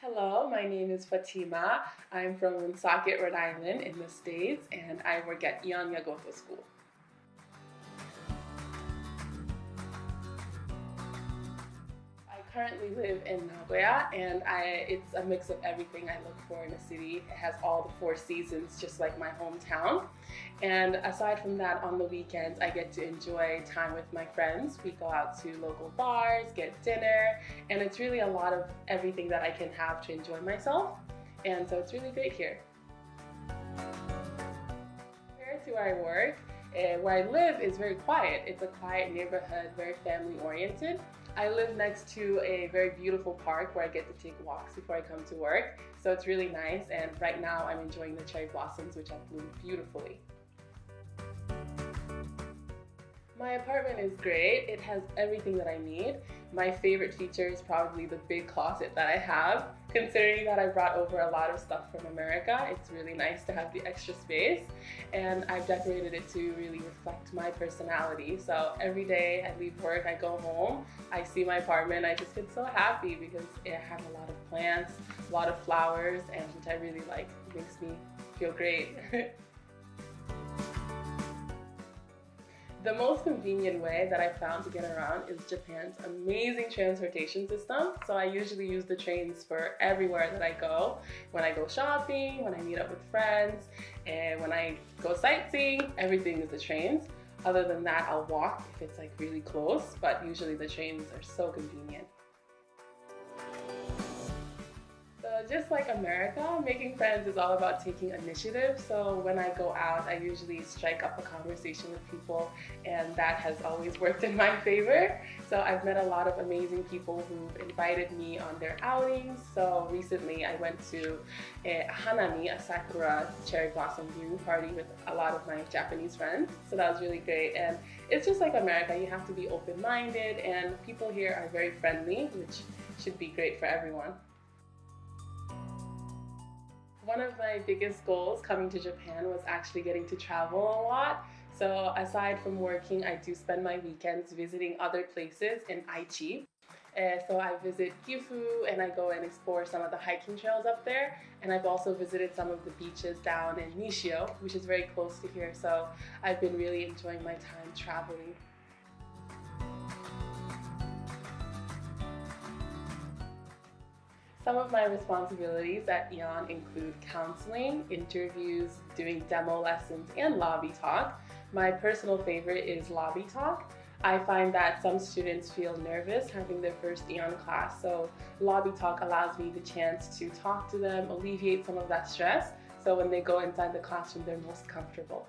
Hello, my name is Fatima. I'm from Woonsocket, Rhode Island in the States, and I work at AEON Yagoto School. I currently live in Nagoya, and it's a mix of everything I look for in a city. It has all the four seasons, just like my hometown. And aside from that, on the weekends, I get to enjoy time with my friends. We go out to local bars, get dinner, and it's really a lot of everything that I can have to enjoy myself. And so it's really great here. Compared to where I work, where I live is very quiet. It's a quiet neighborhood, very family oriented. I live next to a very beautiful park where I get to take walks before I come to work. So it's really nice, and right now I'm enjoying the cherry blossoms, which have bloomed beautifully. My apartment is great. It has everything that I need. My favorite feature is probably the big closet that I have. Considering that I brought over a lot of stuff from America, it's really nice to have the extra space. And I've decorated it to really reflect my personality. So every day I leave work, I go home, I see my apartment, I just get so happy because it has a lot of plants, a lot of flowers, and which I really like. It makes me feel great. The most convenient way that I found to get around is Japan's amazing transportation system. So I usually use the trains for everywhere that I go. When I go shopping, when I meet up with friends, and when I go sightseeing, everything is the trains. Other than that, I'll walk if it's like really close, but usually the trains are so convenient. Just like America, making friends is all about taking initiative. So when I go out, I usually strike up a conversation with people, and that has always worked in my favor. So I've met a lot of amazing people who've invited me on their outings. So recently I went to a hanami, a sakura cherry blossom viewing party with a lot of my Japanese friends. So that was really great. And it's just like America, you have to be open-minded, and people here are very friendly, which should be great for everyone. One of my biggest goals coming to Japan was actually getting to travel a lot. So aside from working, I do spend my weekends visiting other places in Aichi. So I visit Gifu and I go and explore some of the hiking trails up there. And I've also visited some of the beaches down in Nishio, which is very close to here. So I've been really enjoying my time traveling. Some of my responsibilities at AEON include counseling, interviews, doing demo lessons, and lobby talk. My personal favorite is lobby talk. I find that some students feel nervous having their first AEON class, so lobby talk allows me the chance to talk to them, alleviate some of that stress, so when they go inside the classroom, they're most comfortable.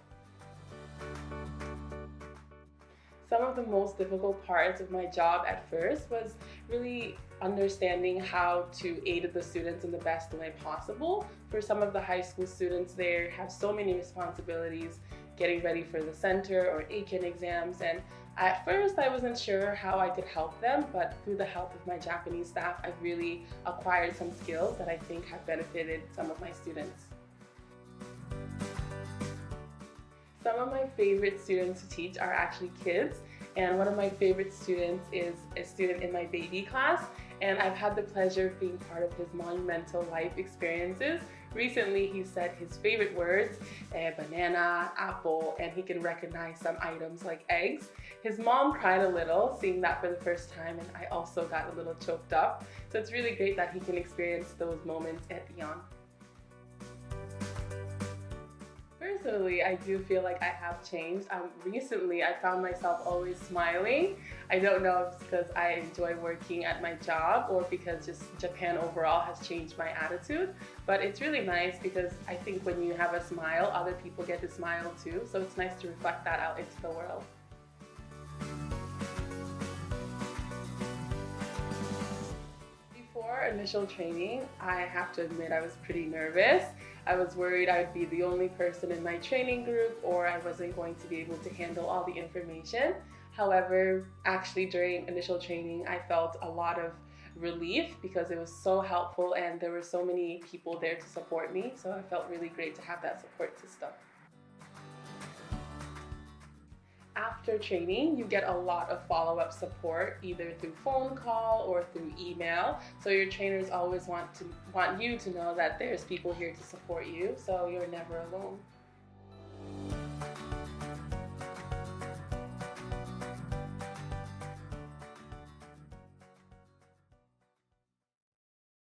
Some of the most difficult parts of my job at first was really understanding how to aid the students in the best way possible. For some of the high school students, they have so many responsibilities, getting ready for the center or AEON exams, and at first I wasn't sure how I could help them, but through the help of my Japanese staff, I've really acquired some skills that I think have benefited some of my students. Some of my favorite students to teach are actually kids, and one of my favorite students is a student in my baby class, and I've had the pleasure of being part of his monumental life experiences. Recently, he said his favorite words, banana, apple, and he can recognize some items like eggs. His mom cried a little seeing that for the first time, and I also got a little choked up. So it's really great that he can experience those moments at AEON. Personally, I do feel like I have changed. Recently, I found myself always smiling. I don't know if it's because I enjoy working at my job or because just Japan overall has changed my attitude. But it's really nice because I think when you have a smile, other people get to smile too. So it's nice to reflect that out into the world. Before initial training, I have to admit I was pretty nervous. I was worried I would be the only person in my training group or I wasn't going to be able to handle all the information. However, actually during initial training, I felt a lot of relief because it was so helpful and there were so many people there to support me. So I felt really great to have that support system. After training, you get a lot of follow-up support, either through phone call or through email. So your trainers always want you to know that there's people here to support you, so you're never alone.